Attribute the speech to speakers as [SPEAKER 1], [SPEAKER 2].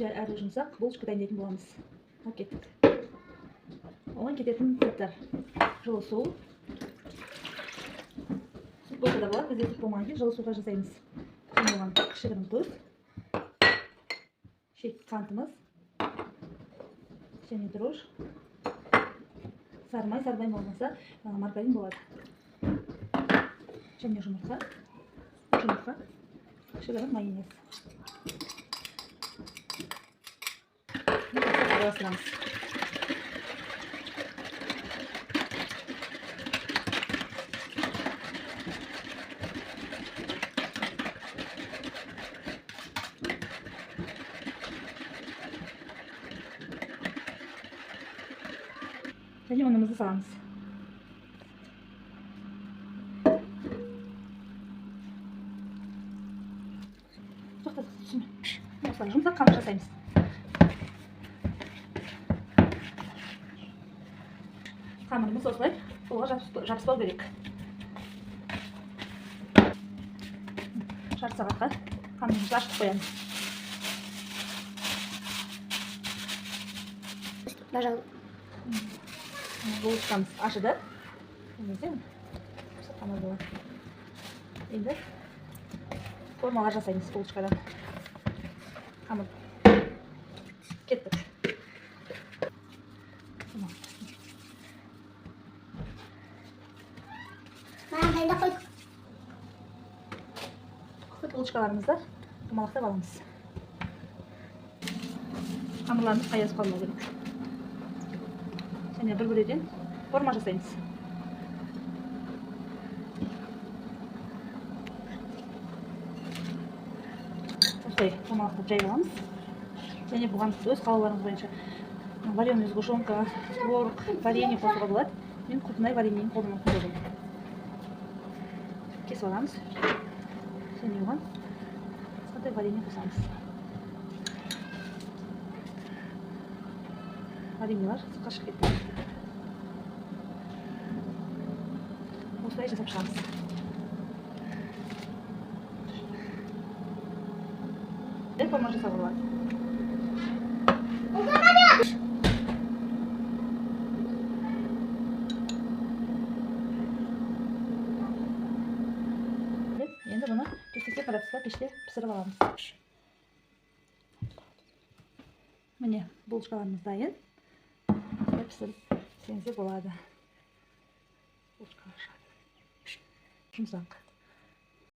[SPEAKER 1] әрі жұмсақ булочка дайындайтын боламыз. Алып кеттік. Оған кететін заттар: жылы су. Сүт болса да болады, бізде сүт болмаған кейін жылы суға жасаймыз. Және оған кішігірім тұз, қантымыз, және дрожь. Сармай болмаса маргарин болады. Және жұмыртқа, кішігірім майонез. Араластырамыз. Және ұнымызды саламыз. Тоқтат, түсінме. Осылай жұмсақ қамыр жасаймыз. Қамырымыз осылай қолға жабыспау керек. Жарты сағатқа қамырымызды ашытып қоямыз. Булочкамыз ашыды. Қамыр болады. Енді формалар жасаймыз булочкадан. Қамыр кеттік. Булочкаларымызды домалақтап аламыз. Қамырларымыз қаяз қалмау керек. Және бір-бірден форма жасаймыз. Осылай домалақтап жайыламыз. Және бұған өз қалауларыңыз бойынша вареный сгущенка, творог, варенье қосуға болады. Мен крупной вареньені қолданатын болдым. Кесіп аламыз. Және оған қандай варенье қосамыз. Вареньелар сыртқа шығып кетті. Осылай жасап шығамыз. Форма жасап болады. Енді бұны 180 градуста пеште пісіріп аламыз. Міне булочкаларымыз дайын. Пісіріп сеңсе болады. Жұмсақ.